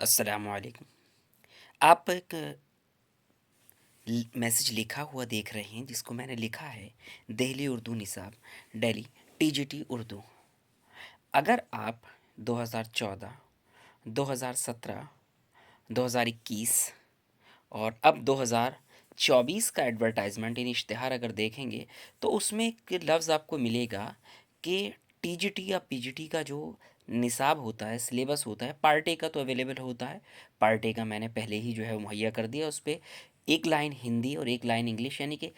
السلام علیکم۔ آپ ایک میسج لکھا ہوا دیکھ رہے ہیں جس کو میں نے لکھا ہے دہلی اردو نصاب Delhi T G T Urdu. اگر آپ 2014، 2017، 2021 اور اب 2024 کا ایڈورٹائزمنٹ یعنی اشتہار اگر دیکھیں گے تو اس میں ایک لفظ آپ کو ملے گا کہ ٹی جی ٹی یا پی جی ٹی کا جو نصاب ہوتا ہے، سلیبس ہوتا ہے، پارٹ اے کا تو اویلیبل ہوتا ہے۔ پارٹ اے کا میں نے پہلے ہی جو ہے مہیا کر دیا، اس پہ ایک لائن ہندی اور ایک لائن انگلش، یعنی کہ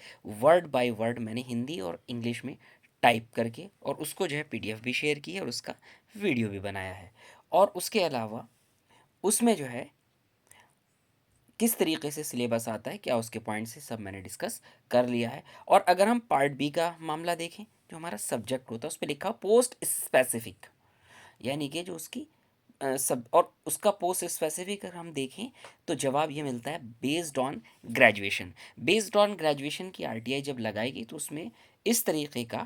ورڈ بائی ورڈ میں نے ہندی اور انگلش میں ٹائپ کر کے اور اس کو جو ہے پی ڈی ایف بھی شیئر کی ہے اور اس کا ویڈیو بھی بنایا ہے۔ اور اس کے علاوہ اس میں جو ہے کس طریقے سے سلیبس آتا ہے، کیا اس کے پوائنٹ سے سب میں نے ڈسکس کر لیا ہے۔ اور اگر ہم پارٹ بی کا معاملہ دیکھیں، جو ہمارا سبجیکٹ ہوتا ہے اس پہ لکھا پوسٹ اسپیسیفک، یعنی کہ جو اس کی سب اور اس کا پوسٹ اسپیسیفک اگر ہم دیکھیں تو جواب یہ ملتا ہے based on graduation. Based on graduation کی آر ٹی آئی جب لگائے گی تو اس میں اس طریقے کا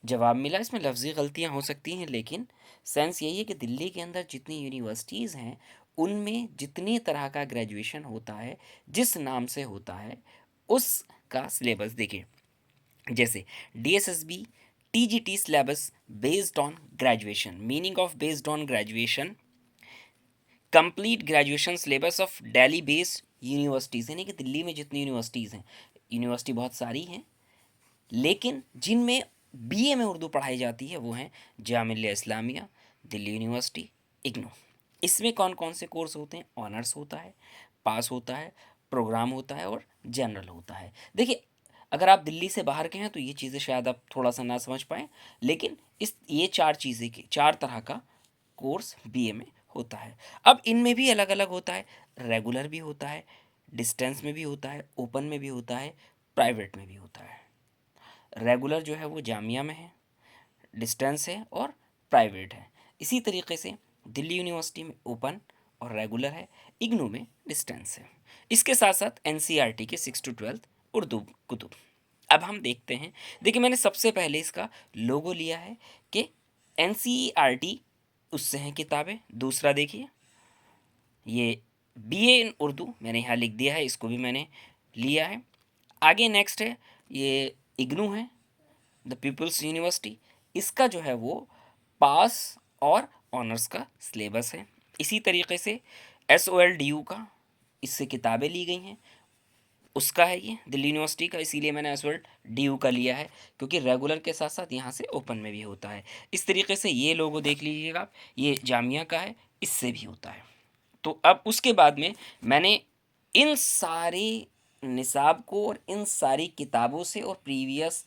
جواب ملا۔ اس میں لفظی غلطیاں ہو سکتی ہیں لیکن سینس یہی ہے کہ دلی کے اندر جتنی یونیورسٹیز ہیں ان میں جتنی طرح کا گریجویشن ہوتا ہے، جس نام سے ہوتا ہے اس کا سلیبس دیکھیں۔ جیسے D S S B T G T syllabus based on graduation, meaning of based on graduation, complete graduation syllabus of Delhi based universities, یعنی کہ دلی میں جتنی یونیورسٹیز ہیں، یونیورسٹی بہت ساری ہیں لیکن جن میں بی اے میں اردو پڑھائی جاتی ہے وہ ہیں جامعہ ملیہ اسلامیہ، دلی یونیورسٹی، اگنو۔ اس میں کون کون سے کورس ہوتے ہیں؟ آنرس ہوتا ہے، پاس ہوتا ہے، پروگرام ہوتا ہے اور جنرل ہوتا ہے۔ دیکھیے، اگر آپ دلی سے باہر کے ہیں تو یہ چیزیں شاید آپ تھوڑا سا نہ سمجھ پائیں، لیکن یہ چار چیزیں کی چار طرح کا کورس بی اے میں ہوتا ہے۔ اب ان میں بھی الگ الگ ہوتا ہے، ریگولر بھی ہوتا ہے، ڈسٹینس میں بھی ہوتا ہے، اوپن میں بھی ہوتا ہے، پرائیویٹ میں بھی ہوتا ہے۔ ریگولر جو ہے وہ جامعہ میں ہے، ڈسٹینس ہے اور پرائیویٹ ہے۔ اسی طریقے سے دلی یونیورسٹی میں اوپن اور ریگولر ہے، اگنو میں ڈسٹینس ہے۔ اس کے ساتھ ساتھ این سی آر ٹی کے 6 to 12 اردو کتب۔ اب ہم دیکھتے ہیں، دیکھیں میں نے سب سے پہلے اس کا لوگو لیا ہے کہ این سی آر ٹی اس سے ہیں کتابیں۔ دوسرا دیکھیے، یہ بی اے ان اردو میں نے یہاں لکھ دیا ہے، اس کو بھی میں نے لیا ہے۔ آگے نیکسٹ ہے، یہ اگنو ہے، دا پیپلس یونیورسٹی، اس کا جو ہے وہ پاس اور آنرس کا سلیبس ہے۔ اسی طریقے سے S O L D you کا، اس سے کتابیں لی گئی ہیں، اس کا ہے یہ دلی یونیورسٹی کا، اسی لیے میں نے S O L D you کا لیا ہے کیونکہ ریگولر کے ساتھ ساتھ یہاں سے اوپن میں بھی ہوتا ہے۔ اس طریقے سے یہ لوگو دیکھ لیجیے گا، یہ جامعہ کا ہے، اس سے بھی ہوتا ہے۔ تو اب اس کے بعد میں نے ان سارے نصاب کو اور ان ساری کتابوں سے اور پریویس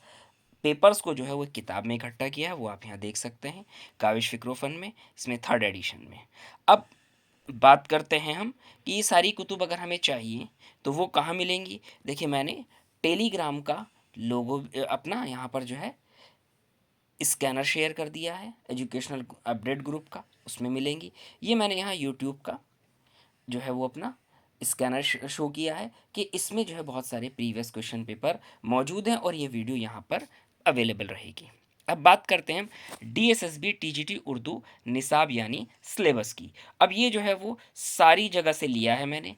پیپرز کو جو ہے وہ کتاب میں اکٹھا کیا ہے، وہ آپ یہاں دیکھ سکتے ہیں کاوش فکر و فن میں، اس میں 3rd ایڈیشن میں۔ اب بات کرتے ہیں ہم کہ یہ ساری کتب اگر ہمیں چاہیے تو وہ کہاں ملیں گی۔ دیکھیں میں نے ٹیلی گرام کا لوگو اپنا یہاں پر جو ہے اسکینر شیئر کر دیا ہے، ایجوکیشنل اپڈیٹ گروپ کا، اس میں ملیں گی۔ یہ میں نے یہاں یوٹیوب کا جو ہے وہ اپنا اسکینر شو کیا ہے کہ اس میں جو ہے بہت سارے پریویس کوشچن پیپر موجود ہیں اور یہ ویڈیو یہاں پر اویلیبل رہے گی۔ اب بات کرتے ہیں D S S B T G T Urdu نصاب یعنی سلیبس کی۔ اب یہ جو ہے وہ ساری جگہ سے لیا ہے میں نے،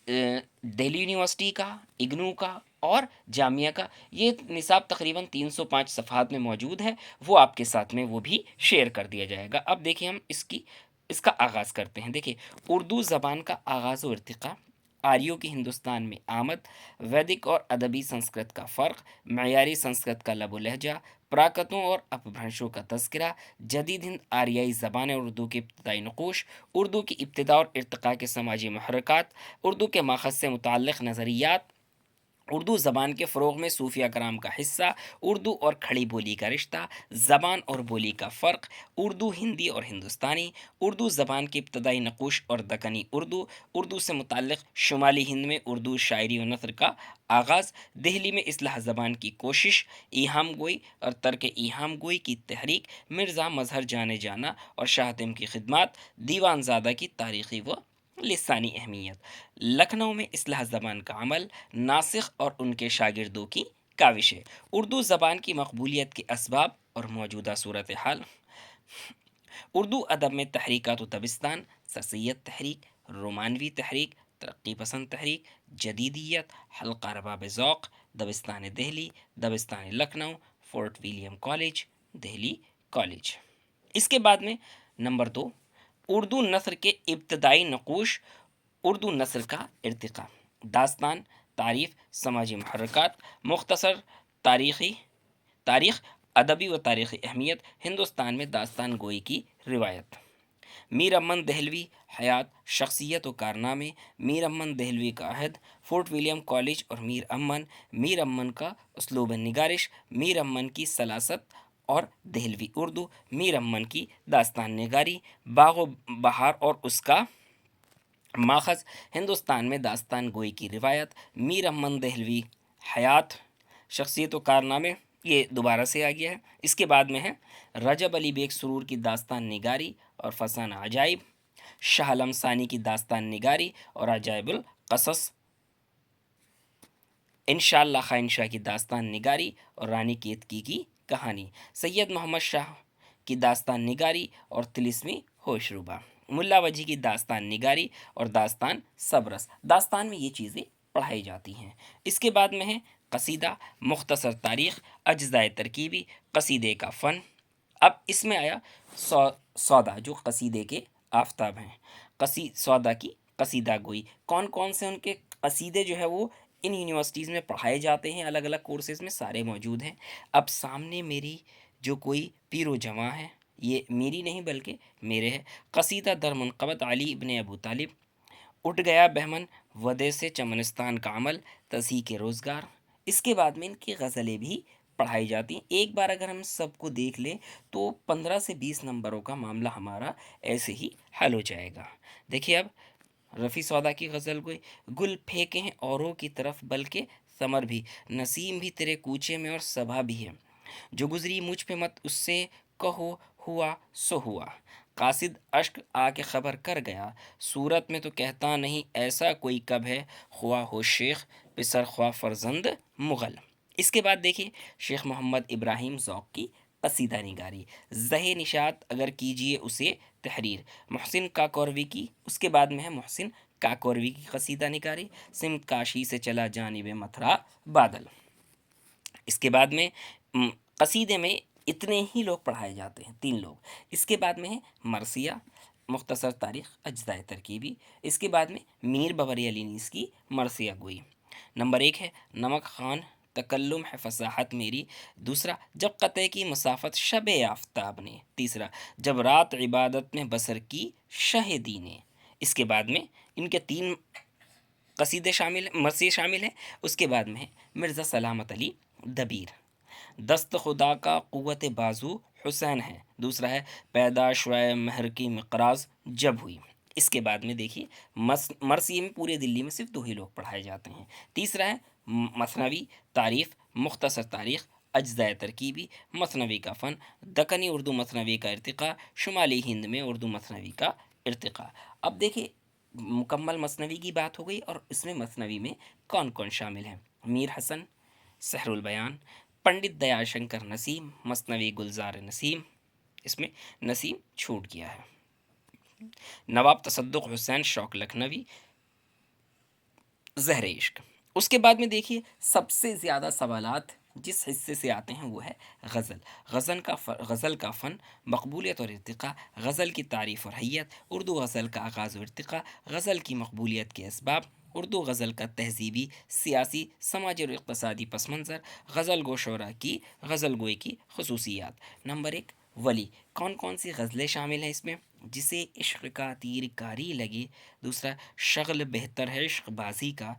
دہلی یونیورسٹی کا، اگنو کا اور جامعہ کا۔ یہ نصاب تقریباً 305 صفحات میں موجود ہے، وہ آپ کے ساتھ میں وہ بھی شیئر کر دیا جائے گا۔ اب دیکھیں ہم اس کا آغاز کرتے ہیں۔ دیکھیں، اردو زبان کا آغاز و ارتقاء، آریوں کی ہندوستان میں آمد، ویدک اور ادبی سنسکرت کا فرق، معیاری سنسکرت کا لب و لہجہ، پراکتوں اور اپبھرنشوں کا تذکرہ، جدید ہند آریائی زبان اور اردو کے ابتدائی نقوش، اردو کی ابتدا اور ارتقاء کے سماجی محرکات، اردو کے ماخذ سے متعلق نظریات، اردو زبان کے فروغ میں صوفیہ کرام کا حصہ، اردو اور کھڑی بولی کا رشتہ، زبان اور بولی کا فرق، اردو ہندی اور ہندوستانی، اردو زبان کی ابتدائی نقوش اور دکنی اردو، اردو سے متعلق شمالی ہند میں اردو شاعری و نثر کا آغاز، دہلی میں اصلاح زبان کی کوشش، ایہام گوئی اور ترک ایہام گوئی کی تحریک، مرزا مظہر جانے جانا اور شاہ حاتم کی خدمات، دیوان زادہ کی تاریخی و لسانی اہمیت، لکھنؤ میں اصلاح زبان کا عمل، ناسخ اور ان کے شاگردوں کی کاوشیں، اردو زبان کی مقبولیت کے اسباب اور موجودہ صورتحال، اردو ادب میں تحریکات و دبستان، سر سید تحریک، رومانوی تحریک، ترقی پسند تحریک، جدیدیت، حلقہ رباب ذوق، دبستان دہلی، دبستان Lucknow, Fort William college, Delhi college. اس کے بعد میں نمبر 2، اردو نثر کے ابتدائی نقوش، اردو نثر کا ارتقاء، داستان، تعریف، سماجی محرکات، مختصر تاریخ، ادبی و تاریخی اہمیت، ہندوستان میں داستان گوئی کی روایت۔ میر امن دہلوی، حیات، شخصیت و کارنامے، میر امن دہلوی کا عہد، فورٹ ولیم کالج اور میر امن کا اسلوب نگارش، میر امن کی سلاست اور دہلوی اردو، میر امن کی داستان نگاری، باغ و بہار اور اس کا ماخذ، ہندوستان میں داستان گوئی کی روایت، میر امن دہلوی، حیات، شخصیت و کارنامے، یہ دوبارہ سے آ گیا ہے۔ اس کے بعد میں ہے رجب علی بیگ سرور کی داستان نگاری اور فسانہ عجائب، شاہ عالم ثانی کی داستان نگاری اور عجائب القصص، انشاءاللہ خان شاہ کی داستان نگاری اور رانی کیتکی کی کہانی، سید محمد شاہ کی داستان نگاری اور طلسمی ہوش روبا، ملا وجہ کی داستان نگاری اور داستان سبرس۔ داستان میں یہ چیزیں پڑھائی جاتی ہیں۔ اس کے بعد میں ہے قصیدہ، مختصر تاریخ، اجزائے ترکیبی، قصیدے کا فن۔ اب اس میں آیا سودا، جو قصیدے کے آفتاب ہیں، سودا کی قصیدہ گوئی، کون کون سے ان کے قصیدے جو ہے وہ ان یونیورسٹیز میں پڑھائے جاتے ہیں، الگ الگ کورسز میں سارے موجود ہیں۔ اب سامنے میری جو کوئی پیر و جواں ہے، یہ میری نہیں بلکہ میرے ہے، قصیدہ در منقبت علی ابن ابو طالب، اٹھ گیا بہمن ودے سے چمنستان کا عمل، تصحیح کے روزگار۔ اس کے بعد میں ان کی غزلیں بھی پڑھائی جاتی ہیں۔ ایک بار اگر ہم سب کو دیکھ لیں تو 15 سے 20 نمبروں کا معاملہ ہمارا ایسے ہی حل ہو جائے گا۔ دیکھیے اب رفیع سودا کی غزل کوئی، گل پھینکے ہیں اوروں کی طرف بلکہ ثمر بھی، نسیم بھی تیرے کوچے میں اور صبا بھی ہے، جو گزری مجھ پہ مت اس سے کہو ہوا سو ہوا، قاصد اشک آ کے خبر کر گیا، صورت میں تو کہتا نہیں ایسا کوئی کب ہے، خواہ ہو شیخ پسر خواہ فرزند مغل۔ اس کے بعد دیکھیے شیخ محمد ابراہیم ذوق کی قصیدہ نگاری، زہ نشاط اگر کیجیے اسے تحریر، محسن کاکوروی کی، اس کے بعد میں ہے محسن کاکوروی کی قصیدہ نگاری، سمت کاشی سے چلا جانب متھرا بادل۔ اس کے بعد میں قصیدے میں اتنے ہی لوگ پڑھائے جاتے ہیں، 3 لوگ۔ اس کے بعد میں ہے مرثیہ، مختصر تاریخ، اجزائے ترکیبی۔ اس کے بعد میں میر ببری علی نیز کی مرثیہ گوئی۔ نمبر 1 ہے نمک خوان، تکلم ہے فصاحت میری، دوسرا جب قطع کی مسافت شب آفتاب نے، تیسرا جب رات عبادت میں بسر کی شہدی نے۔ اس کے بعد میں ان کے 3 قصیدے مرثیے شامل ہیں۔ اس کے بعد میں ہے مرزا سلامت علی دبیر، دست خدا کا قوت بازو حسین ہے، دوسرا ہے پیدا شعائع مہر کی مقراظ جب ہوئی۔ اس کے بعد میں دیکھیے مرثیے میں پورے دلی میں صرف 2 ہی لوگ پڑھائے جاتے ہیں۔ تیسرا ہے مثنوی، تعریف، مختصر تاریخ، اجزائے ترکیبی، مثنوی کا فن، دکنی اردو مثنوی کا ارتقاء، شمالی ہند میں اردو مثنوی کا ارتقاء۔ اب دیکھیے مکمل مثنوی کی بات ہو گئی، اور اس میں مثنوی میں کون کون شامل ہیں؟ میر حسن، سحر البیان، پنڈت دیال شنکر نسیم، مثنوی گلزار نسیم، اس میں نسیم چھوٹ گیا ہے، نواب تصدق حسین شوق لکھنوی، زہر عشق۔ اس کے بعد میں دیکھیے سب سے زیادہ سوالات جس حصے سے آتے ہیں وہ ہے غزل کا فن، مقبولیت اور ارتقاء، غزل کی تعریف اور حیت، اردو غزل کا آغاز و ارتقاء، غزل کی مقبولیت کے اسباب، اردو غزل کا تہذیبی، سیاسی، سماجی اور اقتصادی پس منظر، غزل گو شعراء کی غزل گوئی کی خصوصیات۔ نمبر 1 ولی، کون کون سی غزلیں شامل ہیں اس میں؟ جسے عشق کا تیر کاری لگے، دوسرا شغل بہتر ہے عشق بازی کا،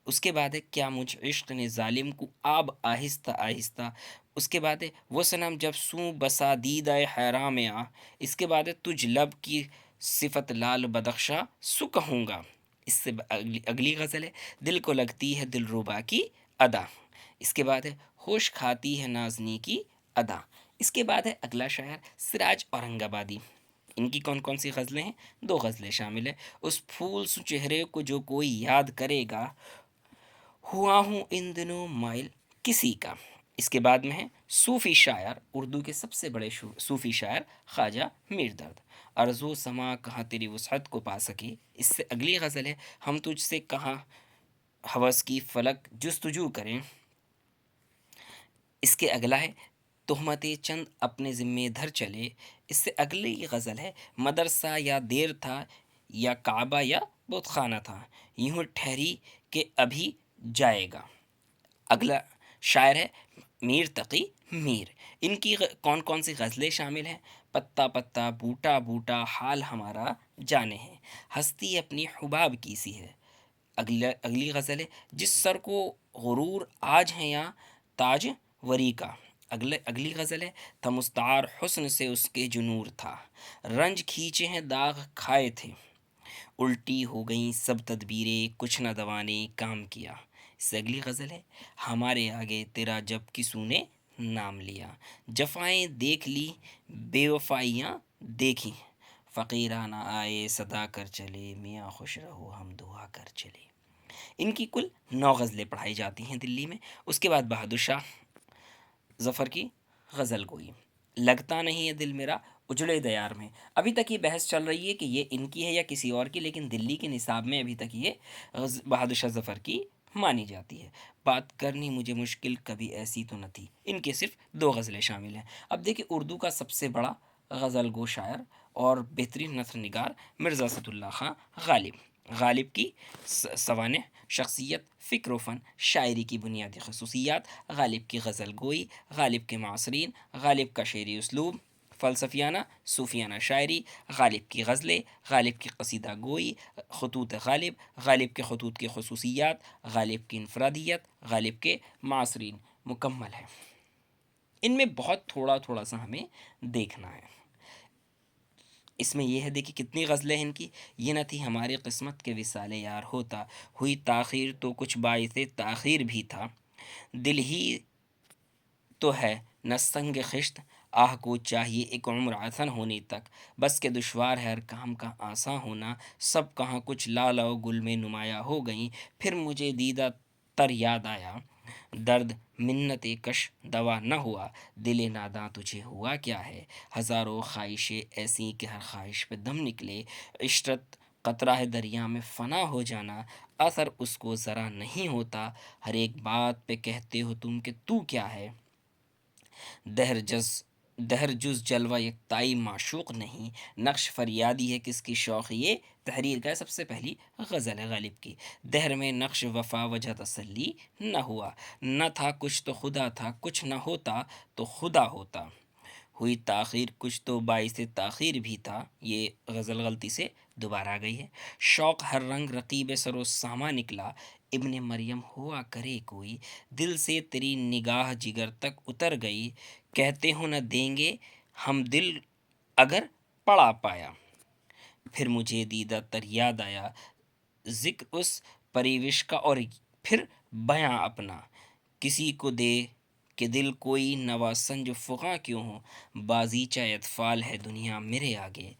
اس کے بعد ہے کیا مجھ عشق نے ظالم کو آب آہستہ آہستہ، اس کے بعد ہے وہ صنم جب سوں بسا دیدہ حیرام آ، اس کے بعد ہے تجھ لب کی صفت لال بدخشاں سو کہوں گا، اس سے اگلی غزل ہے دل کو لگتی ہے دل ربا کی ادا، اس کے بعد ہے ہوش کھاتی ہے نازنی کی ادا، اس کے بعد ہے اگلا شاعر سراج اورنگ آبادی۔ ان کی کون کون سی غزلیں ہیں؟ 2 غزلیں شامل ہیں، اس پھول سو چہرے کو جو کوئی یاد کرے گا، ہوا ہوں ان دنوں مائل کسی کا، اس کے بعد میں ہے صوفی شاعر، اردو کے سب سے بڑے صوفی شاعر خواجہ میر درد، ارزو سما کہاں تیری وسعت کو پا سکے، اس سے اگلی غزل ہے ہم تجھ سے کہاں ہوس کی فلک جستجو کریں، اس کے اگلا ہے تہمت چند اپنے ذمے دھر چلے، اس سے اگلی غزل ہے مدرسہ یا دیر تھا یا کعبہ یا بت خانہ تھا، یوں ٹھہری کہ ابھی جائے گا۔ اگلا شاعر ہے میر تقی میر، ان کی کون کون سی غزلیں شامل ہیں؟ پتا پتا بوٹا بوٹا حال ہمارا جانے ہیں، ہستی اپنی حباب کی سی ہے۔ اگلی غزل ہے جس سر کو غرور آج ہے یا تاج وری کا، اگلی غزل ہے تھا مستعار حسن سے اس کے جنور تھا، رنج کھینچے ہیں داغ کھائے تھے، الٹی ہو گئیں سب تدبیریں کچھ نہ دوا نے کام کیا۔ اس سے اگلی غزل ہے ہمارے آگے تیرا جب کسوں نے نام لیا، جفائیں دیکھ لی بے وفائیاں دیکھی، فقیرانہ آئے صدا کر چلے میاں خوش رہو ہم دعا کر چلے۔ ان کی کل 9 غزلیں پڑھائی جاتی ہیں دلی میں۔ اس کے بعد بہادر شاہ ظفر کی غزل گوئی، لگتا نہیں ہے دل میرا اجڑے دیار میں، ابھی تک یہ بحث چل رہی ہے کہ یہ ان کی ہے یا کسی اور کی، لیکن دلی کے نصاب میں ابھی تک یہ بہادر شاہ ظفر کی مانی جاتی ہے۔ بات کرنی مجھے مشکل کبھی ایسی تو نہ تھی، ان کے صرف 2 غزلیں شامل ہیں۔ اب دیکھیں اردو کا سب سے بڑا غزل گو شاعر اور بہترین نثر نگار مرزا اسد اللہ خان غالب، غالب کی سوانح، شخصیت، فکر و فن، شاعری کی بنیادی خصوصیات، غالب کی غزل گوئی، غالب کے معاصرین، غالب کا شعری اسلوب، فلسفیانہ صوفیانہ شاعری، غالب کی غزلیں، غالب کی قصیدہ گوئی، خطوط غالب، غالب کے خطوط کی خصوصیات، غالب کی انفرادیت، غالب کے معاصرین، مکمل ہے۔ ان میں بہت تھوڑا تھوڑا سا ہمیں دیکھنا ہے۔ اس میں یہ ہے دیکھیے کتنی غزلیں ہیں ان کی، یہ نہ تھی ہماری قسمت کے وصال یار ہوتا، ہوئی تاخیر تو کچھ باعث تاخیر بھی تھا، دل ہی تو ہے نہ سنگ خشت، آہ کو چاہیے ایک عمر آسن ہونے تک، بس کے دشوار ہے ہر کام کا آساں ہونا، سب کہاں کچھ لال و گل میں نمایاں ہو گئیں، پھر مجھے دیدہ تر یاد آیا، درد منت کش دوا نہ ہوا، دل ناداں تجھے ہوا کیا ہے، ہزاروں خواہشیں ایسی کہ ہر خواہش پہ دم نکلے، عشرت قطرہ ہے دریا میں فنا ہو جانا، اثر اس کو ذرا نہیں ہوتا، ہر ایک بات پہ کہتے ہو تم کہ تو کیا ہے، دہر جز جلوہ یکتائی معشوق نہیں، نقش فریادی ہے کس کی شوق یہ، تحریر کا سب سے پہلی غزل ہے غالب کی، دہر میں نقش وفا وجہ تسلی نہ ہوا، نہ تھا کچھ تو خدا تھا، کچھ نہ ہوتا تو خدا ہوتا، ہوئی تاخیر کچھ تو باعث تاخیر بھی تھا، یہ غزل غلطی سے دوبارہ آ گئی ہے، شوق ہر رنگ رقیب سر و ساما نکلا، ابن مریم ہوا کرے کوئی، دل سے تیری نگاہ جگر تک اتر گئی، کہتے ہو نہ دیں گے ہم دل اگر پڑا پایا، پھر مجھے دیدہ تر یاد آیا، ذکر اس پریوش کا اور پھر بیاں اپنا، کسی کو دے کہ دل کوئی نوا سنج فغاں کیوں ہو، بازیچہ اطفال ہے دنیا میرے آگے،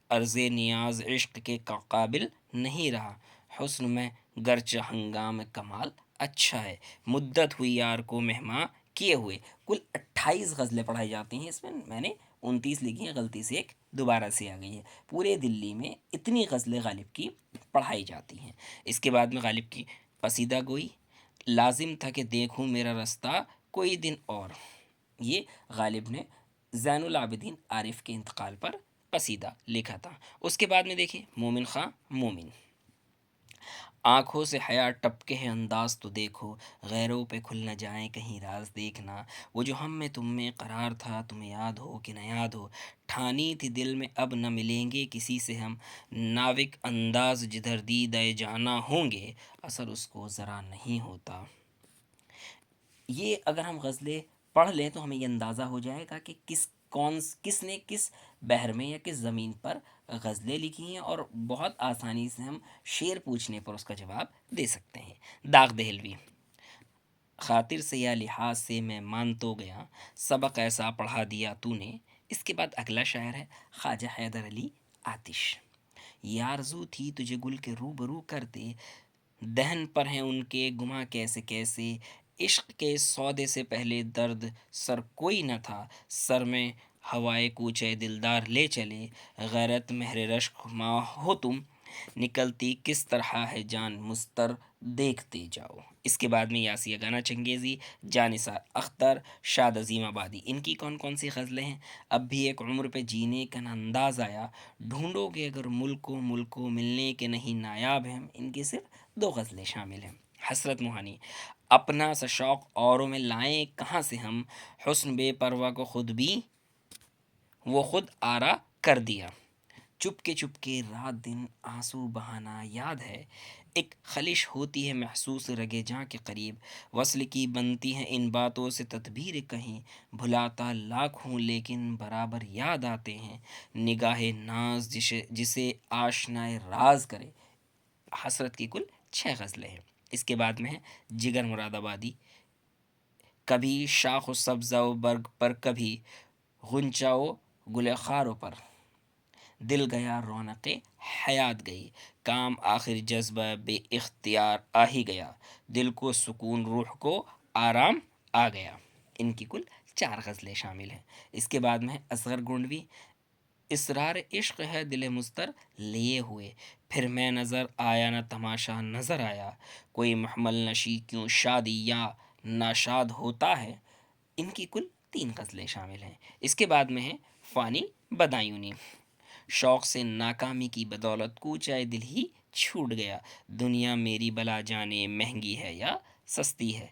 عرض نیاز عشق کے قابل نہیں رہا، حسن میں گرچہ ہنگام کمال اچھا ہے، مدت ہوئی یار کو مہماں کیے ہوئے، کل 28 غزلیں پڑھائی جاتی ہیں، اس میں نے 29 لکھی ہیں، غلطی سے ایک دوبارہ سے آ گئی ہے، پورے دلی میں اتنی غزلیں غالب کی پڑھائی جاتی ہیں۔ اس کے بعد میں غالب کی قصیدہ گوئی، لازم تھا کہ دیکھوں میرا رستہ کوئی دن اور، یہ غالب نے زین العابدین عارف کے انتقال پر قصیدہ لکھا تھا۔ اس کے بعد میں دیکھیں مومن خاں مومن، آنکھوں سے حیا ٹپکے ہیں انداز تو دیکھو، غیروں پہ کھل نہ جائیں کہیں راز دیکھنا، وہ جو ہم میں تم میں قرار تھا تمہیں یاد ہو کہ نہ یاد ہو، ٹھانی تھی دل میں اب نہ ملیں گے کسی سے ہم، ناوک انداز جدھر دیدہ جانا ہوں گے، اثر اس کو ذرا نہیں ہوتا۔ یہ اگر ہم غزلیں پڑھ لیں تو ہمیں یہ اندازہ ہو جائے گا کہ کس نے کس بحر میں یا کس زمین پر غزلیں لکھی ہیں، اور بہت آسانی سے ہم شعر پوچھنے پر اس کا جواب دے سکتے ہیں۔ داغ دہلوی، خاطر سے یا لحاظ سے میں مان تو گیا، سبق ایسا پڑھا دیا تو نے، اس کے بعد اگلا شاعر ہے خواجہ حیدر علی آتش، یہ آرزو تھی تجھے گل کے روبرو کرتے، دہن پر ہیں ان کے گما کیسے کیسے، عشق کے سودے سے پہلے درد سر کوئی نہ تھا، سر میں ہوائے کوچے دلدار لے چلے، غیرت مہر رشک ماں ہو تم، نکلتی کس طرح ہے جان مستر دیکھتے جاؤ۔ اس کے بعد میں یاسیہ گانا چنگیزی، جانثار اختر، شاد عظیم آبادی، ان کی کون کون سی غزلیں ہیں؟ اب بھی ایک عمر پہ جینے کا نہ انداز آیا، ڈھونڈو گے اگر ملک کو ملنے کے نہیں نایاب ہیں، ان کی صرف 2 غزلیں شامل ہیں۔ حسرت موہانی، اپنا سا شوق اوروں میں لائیں کہاں سے ہم، حسن بے پرواہ کو خود بھی وہ خود آرا کر دیا، چپ کے رات دن آنسو بہانا یاد ہے، ایک خلش ہوتی ہے محسوس رگے جاں کے قریب، وصل کی بنتی ہیں ان باتوں سے تدبیر کہیں، بھلاتا لاکھ ہوں لیکن برابر یاد آتے ہیں، نگاہ ناز جسے آشنائے راز کرے۔ حسرت کی کل 6 غزلیں ہیں۔ اس کے بعد میں ہے جگر مراد آبادی، کبھی شاخ و سبزہ و برگ پر، کبھی غنچہ و گل خاروں پر، دل گیا رونق حیات گئی، کام آخر جذبہ بے اختیار آ ہی گیا، دل کو سکون روح کو آرام آ گیا۔ ان کی کل 4 غزلیں شامل ہیں۔ اس کے بعد میں ہے اصغر گونڈوی، اسرار عشق ہے دل مضطر لیے ہوئے، پھر میں نظر آیا نہ تماشا نظر آیا، کوئی محمل نشی کیوں شادی یا ناشاد ہوتا ہے۔ ان کی کل 3 غزلیں شامل ہیں۔ اس کے بعد میں ہے فانی بدایونی، شوق سے ناکامی کی بدولت کوچائے دل ہی چھوٹ گیا، دنیا میری بلا جانے مہنگی ہے یا سستی ہے۔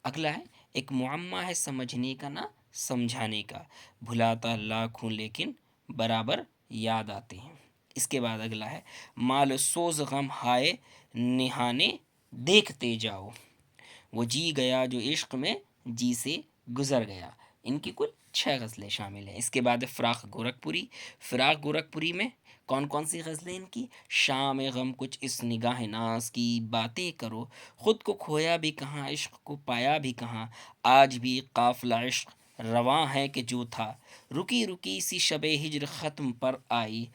اگلا ہے ایک معمہ ہے سمجھنے کا نہ سمجھانے کا، بھلاتا لاکھ ہوں لیکن برابر یاد آتے ہیں۔ اس کے بعد اگلا ہے مال سوز غم ہائے نہانے دیکھتے جاؤ، وہ جی گیا جو عشق میں جی سے گزر گیا۔ ان کی کل 6 غزلیں شامل ہیں۔ اس کے بعد ہے فراق گورکھپوری، فراق گورکھپوری میں کون کون سی غزلیں ان کی؟ شام غم کچھ اس نگاہ ناز کی باتیں کرو، خود کو کھویا بھی کہاں عشق کو پایا بھی کہاں، آج بھی قافلہ عشق رواں ہے کہ جو تھا، رکی رکی سی شب ہجر ختم پر آئی۔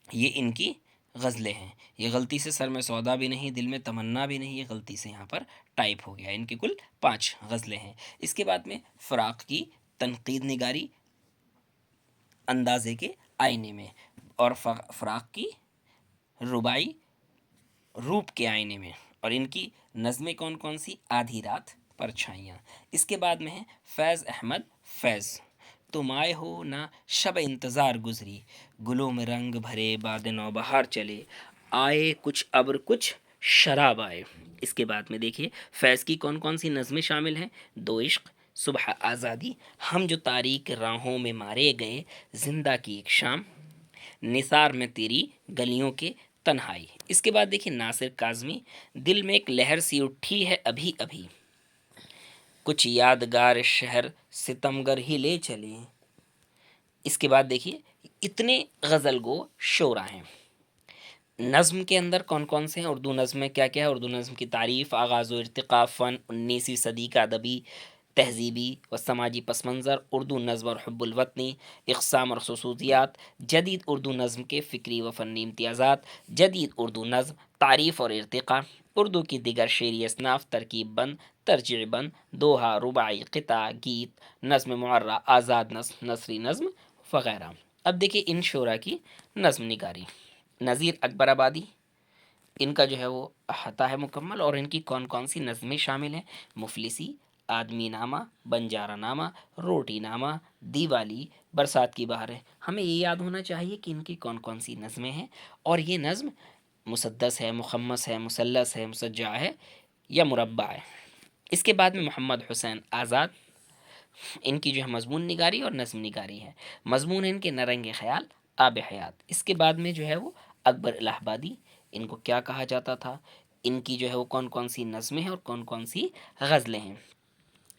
یہ ان کی غزلیں ہیں۔ یہ غلطی سے سر میں سودا بھی نہیں، دل میں تمنا بھی نہیں، یہ غلطی سے یہاں پر ٹائپ ہو گیا۔ ان کی کل 5 غزلیں ہیں۔ اس کے بعد میں فراق کی تنقید نگاری اندازے کے آئینے میں، اور فراق کی ربائی روپ کے آئینے میں، اور ان کی نظمیں کون کون سی؟ آدھی رات، پرچھائیاں۔ اس کے بعد میں ہے فیض احمد فیض، تم آئے ہو نہ شب انتظار گزری، گلوں میں رنگ بھرے باد نوبہار چلے، آئے کچھ ابر کچھ شراب آئے۔ اس کے بعد میں دیکھیے فیض کی کون کون سی نظمیں شامل ہیں؟ دو عشق، صبح آزادی، ہم جو تاریک راہوں میں مارے گئے، زندہ کی ایک شام، نثار میں تیری گلیوں کے تنہائی۔ اس کے بعد دیکھیے ناصر کاظمی، دل میں ایک لہر سی اٹھی ہے ابھی ابھی، کچھ یادگار شہر ستمگر ہی لے چلے۔ اس کے بعد دیکھیے اتنے غزل گو شعرا ہیں۔ نظم کے اندر کون کون سے ہیں؟ اردو نظم میں کیا کیا ہے؟ اردو نظم کی تعریف، آغاز و ارتقاء، فن، 19ویں صدی کا ادبی تہذیبی و سماجی پس منظر، اردو نظم اور حب الوطنی، اقسام اور خصوصیات، جدید اردو نظم کے فکری و فنی امتیازات، جدید اردو نظم، تعریف اور ارتقاء، اردو کی دیگر شعری اصناف، ترکیب بند، ترجیع بند، دوہا، رباعی، قطعہ، گیت، نظم معرہ، آزاد نظم، نثری نظم وغیرہ۔ اب دیکھیے ان شعراء کی نظم نگاری۔ نذیر اکبر آبادی، ان کا جو ہے وہ احاطہ ہے مکمل، اور ان کی کون کون سی نظمیں شامل ہیں؟ مفلسی، آدمی نامہ، بنجارہ نامہ، روٹی نامہ، دیوالی، برسات کی بہار ہے۔ ہمیں یہ یاد ہونا چاہیے کہ ان کی کون کون سی نظمیں ہیں، اور یہ نظم مسدس ہے، مخمس ہے، مثلث ہے، مسجع ہے یا مربع ہے۔ اس کے بعد میں محمد حسین آزاد، ان کی جو ہے مضمون نگاری اور نظم نگاری ہے۔ مضمون ہے ان کے نرنگ خیال، آب حیات۔ اس کے بعد میں جو ہے وہ اکبر الہ آبادی، ان کو کیا کہا جاتا تھا؟ ان کی جو ہے وہ کون کون سی نظمیں ہیں اور کون کون سی غزلیں ہیں؟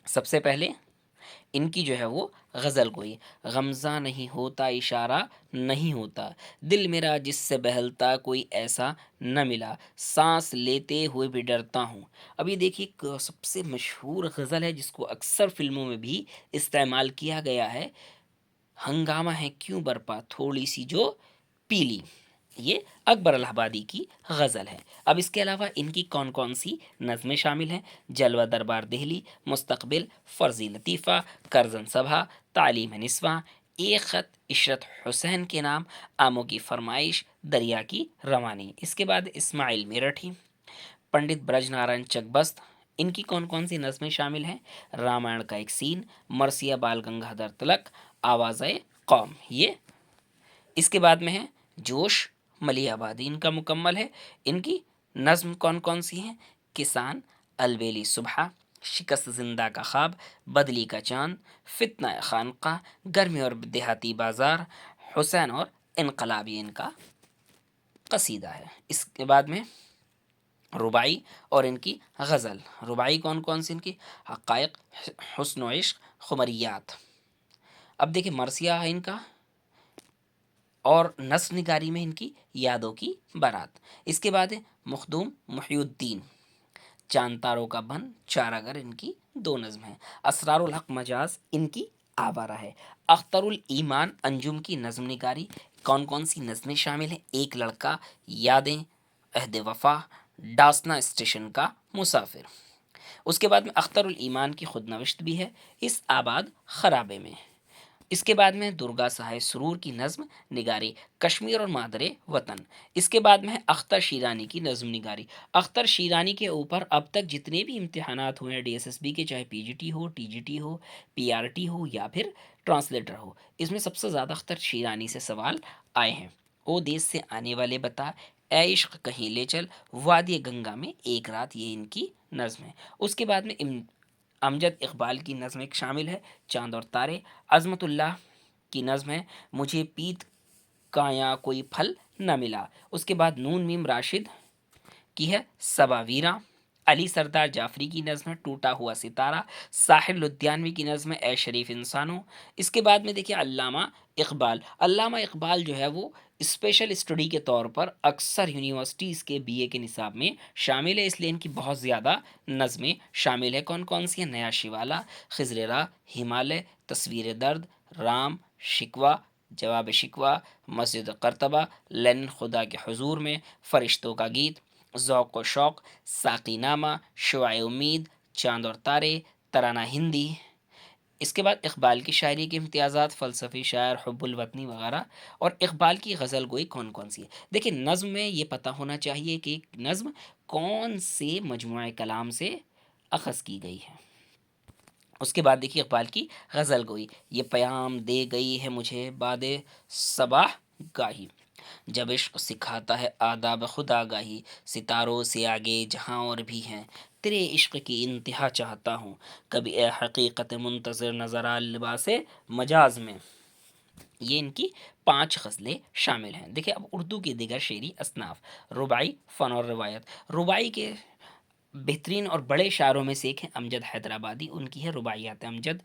سب سے پہلے ان کی جو ہے وہ غزل گوئی، غمزہ نہیں ہوتا اشارہ نہیں ہوتا، دل میرا جس سے بہلتا کوئی ایسا نہ ملا، سانس لیتے ہوئے بھی ڈرتا ہوں۔ ابھی دیکھیے ایک سب سے مشہور غزل ہے جس کو اکثر فلموں میں بھی استعمال کیا گیا ہے، ہنگامہ ہے کیوں برپا تھوڑی سی جو پیلی۔ یہ اکبر الہ آبادی کی غزل ہے۔ اب اس کے علاوہ ان کی کون کون سی نظمیں شامل ہیں؟ جلوہ دربار دہلی، مستقبل، فرضی لطیفہ، کرزن سبھا، تعلیم نسواں، ایک خط عشرت حسین کے نام، آموں کی فرمائش، دریا کی روانی۔ اس کے بعد اسماعیل میرٹھی، پنڈت برج نارائن چک بست، ان کی کون کون سی نظمیں شامل ہیں؟ رامائن کا ایک سین، مرثیہ بال گنگاہدر تلک، آواز قوم۔ یہ اس کے بعد میں ہے جوش، ملی آبادی ان کا مکمل ہے۔ ان کی نظم کون کون سی ہیں؟ کسان، البیلی صبح، شکست زندہ کا خواب، بدلی کا چاند، فتنہ خانقاہ، گرمی اور دیہاتی بازار، حسین اور انقلابی ان کا قصیدہ ہے۔ اس کے بعد میں رباعی اور ان کی غزل۔ رباعی کون کون سی ان کی؟ حقائق، حسن و عشق، خمریات۔ اب دیکھیں مرثیہ ہے ان کا، اور نثر نگاری میں ان کی یادوں کی بارات۔ اس کے بعد ہے مخدوم محی الدین، چاند تاروں کا بن، چارہ گر ان کی دو نظم ہیں۔ اسرار الحق مجاز ان کی آوارہ ہے۔ اختر الایمان انجم کی نظم نگاری۔ کون کون سی نظمیں شامل ہیں؟ ایک لڑکا، یادیں، عہد وفا، ڈاسنا اسٹیشن کا مسافر۔ اس کے بعد میں اختر الایمان کی خود نوشت بھی ہے، اس آباد خرابے میں۔ اس کے بعد میں درگا سہائے سرور کی نظم نگاری، کشمیر اور مادر وطن۔ اس کے بعد میں ہے اختر شیرانی کی نظم نگاری۔ اختر شیرانی کے اوپر اب تک جتنے بھی امتحانات ہوئے ہیں ڈی ایس ایس بی کے، چاہے پی جی ٹی ہو، ٹی جی ٹی ہو، پی آر ٹی ہو یا پھر ٹرانسلیٹر ہو، اس میں سب سے زیادہ اختر شیرانی سے سوال آئے ہیں۔ او دیس سے آنے والے بتا، اے عشق کہیں لے چل، وادی گنگا میں ایک رات، یہ ان کی نظم ہے۔ اس کے بعد میں امجد اقبال کی نظم ایک شامل ہے، چاند اور تارے۔ عظمت اللہ کی نظم ہے، مجھے پیت کا یا کوئی پھل نہ ملا۔ اس کے بعد نون میم راشد کی ہے صبا ویراں۔ علی سردار جعفری کی نظم ہے ٹوٹا ہوا ستارہ۔ ساحر لدھیانوی کی نظم ہے اے شریف انسانوں۔ اس کے بعد میں دیکھیے علامہ اقبال جو ہے وہ اسپیشل اسٹڈی کے طور پر اکثر یونیورسٹیز کے بی اے کے نصاب میں شامل ہے، اس لیے ان کی بہت زیادہ نظمیں شامل ہے۔ کون کون سی ہیں؟ نیا شیوالا، خضر راہ، ہمالیہ، تصویر درد، رام، شکوہ، جواب شکوہ، مسجد قرطبہ، لین خدا کے حضور میں، فرشتوں کا گیت، ذوق و شوق، ساقی نامہ، شعاع امید، چاند اور تارے، ترانہ ہندی۔ اس کے بعد اقبال کی شاعری کے امتیازات، فلسفی شاعر، حب الوطنی وغیرہ۔ اور اقبال کی غزل گوئی کون کون سی ہے؟ دیکھیں نظم میں یہ پتہ ہونا چاہیے کہ نظم کون سے مجموعہ کلام سے اخذ کی گئی ہے۔ اس کے بعد دیکھیے اقبال کی غزل گوئی، یہ پیام دے گئی ہے مجھے باد صباح گاہی، جب عشق سکھاتا ہے آداب خدا گاہی، ستاروں سے آگے جہاں اور بھی ہیں، تیرے عشق کی انتہا چاہتا ہوں، کبھی اے حقیقت منتظر نظر آ لباس مجاز میں۔ یہ ان کی 5 غزلیں شامل ہیں۔ دیکھیں اب اردو کی دیگر شعری اصناف۔ رباعی، فن اور روایت۔ رباعی کے بہترین اور بڑے شاعروں میں سے ایک ہیں امجد حیدرآبادی، ان کی ہے رباعیات امجد۔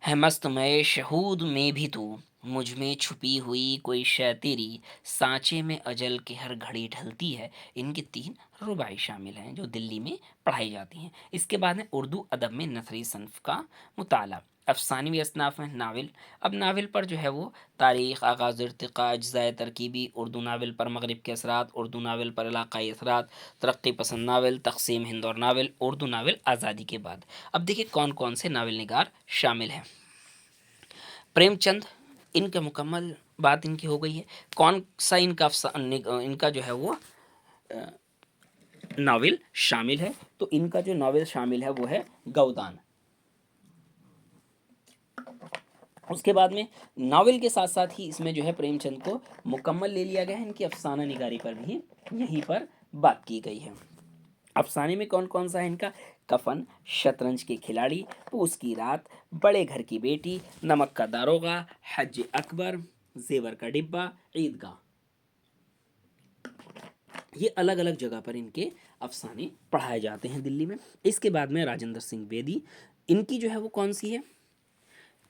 ہے مست میں شہود میں بھی تو، مجھ میں چھپی ہوئی کوئی شے تیری، سانچے میں اجل کی ہر گھڑی ڈھلتی ہے۔ ان کی 3 رباعی شامل ہیں جو دلی میں پڑھائی جاتی ہیں۔ اس کے بعد ہے اردو ادب میں نثری صنف کا مطالعہ۔ افسانوی اصناف میں ناول۔ اب ناول پر جو ہے وہ تاریخ، آغاز ارتقاء، اجزائے ترکیبی، اردو ناول پر مغرب کے اثرات، اردو ناول پر علاقائی اثرات، ترقی پسند ناول، تقسیم ہند اور ناول، اردو ناول آزادی کے بعد۔ اب دیکھیں کون کون سے ناول نگار شامل ہیں۔ پریم چند، ان کا مکمل بات ان کی ہو گئی ہے۔ کون سا ان کا جو ہے وہ ناول شامل ہے؟ تو ان کا جو ناول شامل ہے وہ ہے گودان۔ اس کے بعد میں ناول کے ساتھ ساتھ ہی اس میں جو ہے پریم چند کو مکمل لے لیا گیا ہے، ان کی افسانہ نگاری پر بھی یہیں پر بات کی گئی ہے۔ افسانے میں کون کون سا ہے ان کا؟ کفن، شطرنج کے کھلاڑی، پوس کی رات، بڑے گھر کی بیٹی، نمک کا داروغہ، حج اکبر، زیور کا ڈبہ، عیدگاہ۔ یہ الگ الگ جگہ پر ان کے افسانے پڑھائے جاتے ہیں دلی میں۔ اس کے بعد میں راجندر سنگھ بیدی، ان کی جو ہے وہ کون سی ہے؟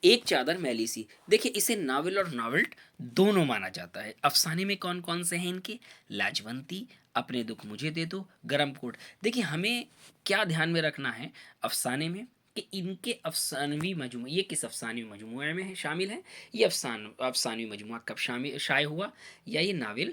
ایک چادر میلی سی۔ دیکھیں اسے ناول اور ناولٹ دونوں مانا جاتا ہے۔ افسانے میں کون کون سے ہیں ان کے؟ لاجونتی، اپنے دکھ مجھے دے دو، گرم کوٹ۔ دیکھیں ہمیں کیا دھیان میں رکھنا ہے افسانے میں کہ ان کے افسانوی مجموعے، یہ کس افسانوی مجموعے میں شامل ہیں؟ یہ افسانوی مجموعہ کب شائع ہوا، یا یہ ناول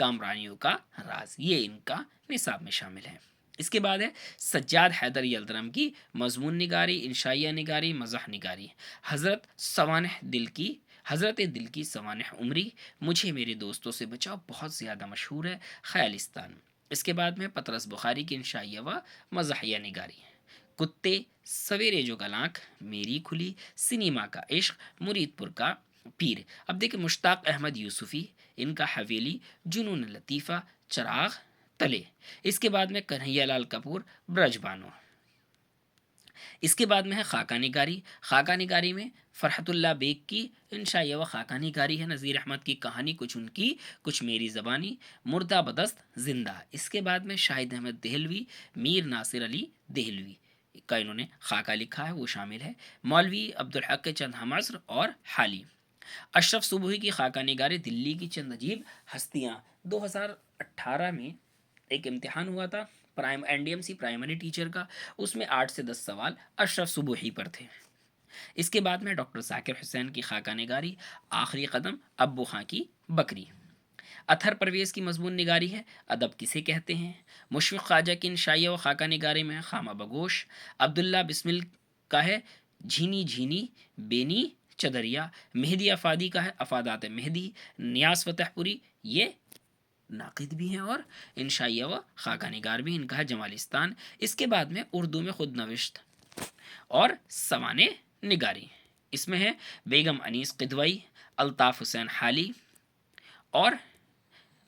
کامرانیوں کا راز، یہ ان کا نصاب میں شامل ہے۔ اس کے بعد ہے سجاد حیدر یلدرم کی مضمون نگاری، انشائیہ نگاری، مزاح نگاری۔ حضرت دل کی سوانح عمری، مجھے میرے دوستوں سے بچاؤ بہت زیادہ مشہور ہے، خیالستان۔ اس کے بعد میں پطرس بخاری کی انشائیہ و مزاحیہ نگاری۔ کتے، سویرے جو گلانک، میری کھلی، سنیما کا عشق، مرید پور کا پیر۔ اب دیکھیں مشتاق احمد یوسفی، ان کا حویلی، جنون لطیفہ، چراغ تلے۔ اس کے بعد میں کنہیا لال کپور، برج بانو۔ اس کے بعد میں ہے خاکہ نگاری۔ خاکہ نگاری میں فرحت اللہ بیگ کی انشائیہ و خاکہ نگاری ہے، نذیر احمد کی کہانی، کچھ ان کی کچھ میری زبانی، مردہ بدست زندہ۔ اس کے بعد میں شاہد احمد دہلوی، میر ناصر علی دہلوی کا انہوں نے خاکہ لکھا ہے، وہ شامل ہے۔ مولوی عبدالحق کے چند ہم عصر اور حالی۔ اشرف صبحی کی خاکہ نگاری، دلی کی چند عجیب ہستیاں۔ 2018 میں ایک امتحان ہوا تھا NDMC پرائمری ٹیچر کا، اس میں 8 سے 10 سوال اشرف صبحی پر تھے۔ اس کے بعد میں ڈاکٹر ذاکر حسین کی خاکہ نگاری، آخری قدم، ابو خاں کی بکری۔ اطہر پرویز کی مضمون نگاری ہے، ادب کسے کہتے ہیں۔ مشفق خواجہ کی انشائیہ و خاکہ نگاری میں ہے خامہ بگوش۔ عبداللہ بسمل کا ہے جھینی جھینی بینی چدریا۔ مہدی افادی کا ہے افادات مہدی۔ نیاز فتح پوری، یہ ناقد بھی ہیں اور انشائیہ و خاکہ نگار بھی، ان کا ہے جمالستان۔ اس کے بعد میں اردو میں خود نوشت اور سوانح نگاری، اس میں ہے بیگم انیس قدوئی، الطاف حسین حالی۔ اور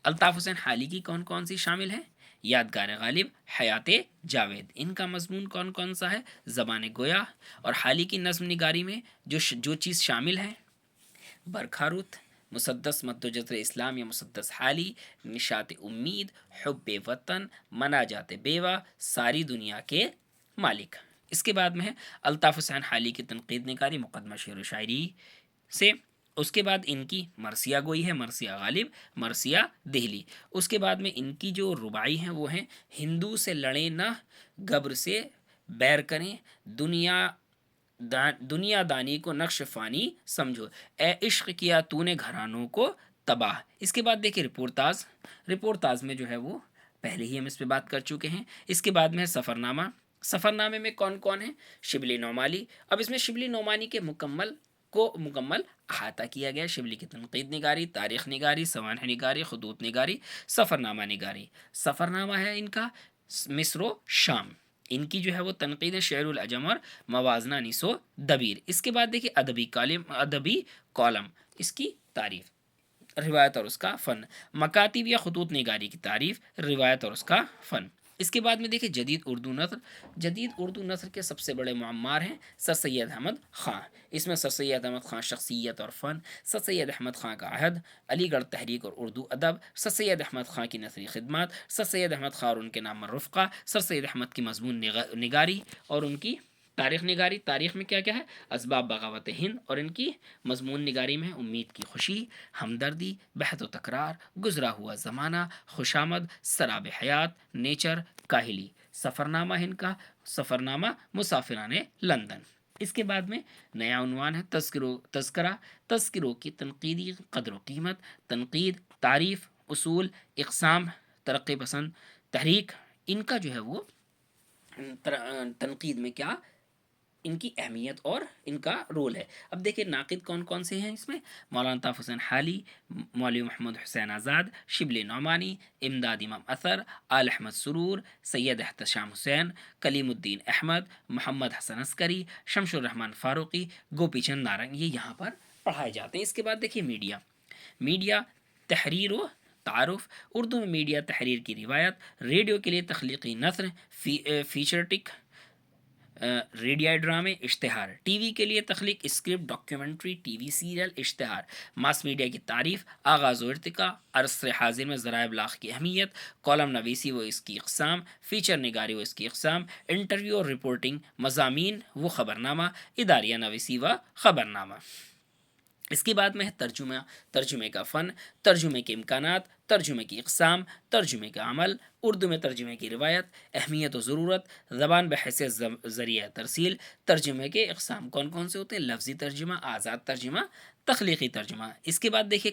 الطاف حسین حالی کی کون کون سی شامل ہیں؟ یادگار غالب، حیات جاوید۔ ان کا مضمون کون کون سا ہے؟ زبان گویا۔ اور حالی کی نظم نگاری میں جو چیز شامل ہے، برکھاروت، مسدس مد و جزر اسلام یا مسدس حالی، نشاط امید، حب وطن، مناجات بیوہ، ساری دنیا کے مالک۔ اس کے بعد میں ہے الطاف حسین حالی کی تنقید نگاری، مقدمہ شعر و شاعری سے۔ اس کے بعد ان کی مرثیہ گوئی ہے، مرثیہ غالب، مرثیہ دہلی۔ اس کے بعد میں ان کی جو رباعی ہیں وہ ہیں ہندو سے لڑیں نہ گبر سے بیر کریں، دنیا دانی کو نقش فانی سمجھو، اے عشق کیا تو نے گھرانوں کو تباہ۔ اس کے بعد دیکھیں رپورتاز میں جو ہے وہ پہلے ہی ہم اس پہ بات کر چکے ہیں۔ اس کے بعد میں ہے سفرنامہ۔ سفرنامے میں کون کون ہیں؟ شبلی نعمانی۔ اب اس میں شبلی نعمانی کے مکمل احاطہ کیا گیا، شبلی کی تنقید نگاری، تاریخ نگاری، سوانح نگاری، خطوط نگاری، سفرنامہ نگاری۔ سفرنامہ ہے ان کا مصر و شام، ان کی جو ہے وہ تنقید شعر العجم اور موازنہ نیس و دبیر۔ اس کے بعد دیکھیے ادبی کالم، اس کی تعریف، روایت اور اس کا فن، مکاتب یا خطوط نگاری کی تعریف، روایت اور اس کا فن۔ اس کے بعد میں دیکھیں جدید اردو نثر۔ جدید اردو نثر کے سب سے بڑے معمار ہیں سر سید احمد خاں۔ اس میں سر سید احمد خاں شخصیت اور فن، سر سید احمد خاں کا عہد، علی گڑھ تحریک اور اردو ادب، سر سید احمد خاں کی نثری خدمات، سر سید احمد خاں اور ان کے نام رفقہ، سر سید احمد کی مضمون نگاری اور ان کی تاریخ نگاری۔ تاریخ میں کیا کیا ہے؟ اسباب بغاوت ہند، اور ان کی مضمون نگاری میں ہے امید کی خوشی، ہمدردی، بحث و تکرار، گزرا ہوا زمانہ، خوشامد، سراب حیات، نیچر، کاہلی۔ سفرنامہ ہند کا سفرنامہ مسافران لندن۔ اس کے بعد میں نیا عنوان ہے تذکروں کی تنقیدی قدر و قیمت، تنقید، تعریف، اصول، اقسام، ترقی پسند تحریک۔ ان کا جو ہے وہ تنقید میں کیا ان کی اہمیت اور ان کا رول ہے۔ اب دیکھیں ناقد کون کون سے ہیں اس میں؟ مولانا طاف حسین حالی، مولوی محمد حسین آزاد، شبلی نعمانی، امداد امام اثر، آل احمد سرور، سید احتشام حسین، کلیم الدین احمد، محمد حسن عسکری، شمس الرحمن فاروقی، گوپی چند نارنگ، یہ یہاں پر پڑھائے جاتے ہیں۔ اس کے بعد دیکھیے میڈیا تحریر و تعارف، اردو میں میڈیا تحریر کی روایت، ریڈیو کے لیے تخلیقی نثر، فیچرٹک، ریڈیائی ڈرامے، اشتہار، ٹی وی کے لیے تخلیق، script, documentary, T V serial, اشتہار، ماس میڈیا کی تعریف، آغاز و ارتقاء، عصر حاضر میں ذرائع ابلاغ کی اہمیت، کالم نویسی و اس کی اقسام، فیچر نگاری و اس کی اقسام، انٹرویو اور رپورٹنگ، مضامین و خبرنامہ، اداریہ نویسی و خبرنامہ۔ اس کے بعد میں ہے ترجمے کا فن، ترجمے کے امکانات، ترجمے کی اقسام، ترجمے کا عمل، اردو میں ترجمے کی روایت، اہمیت و ضرورت، زبان بحیثیت ذریعہ ترسیل، ترجمے کے اقسام کون کون سے ہوتے ہیں؟ لفظی ترجمہ، آزاد ترجمہ، تخلیقی ترجمہ۔ اس کے بعد دیکھیے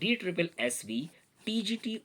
DSSB TGT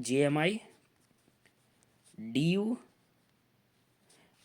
JMI, DU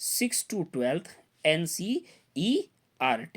6 to 12 NCERT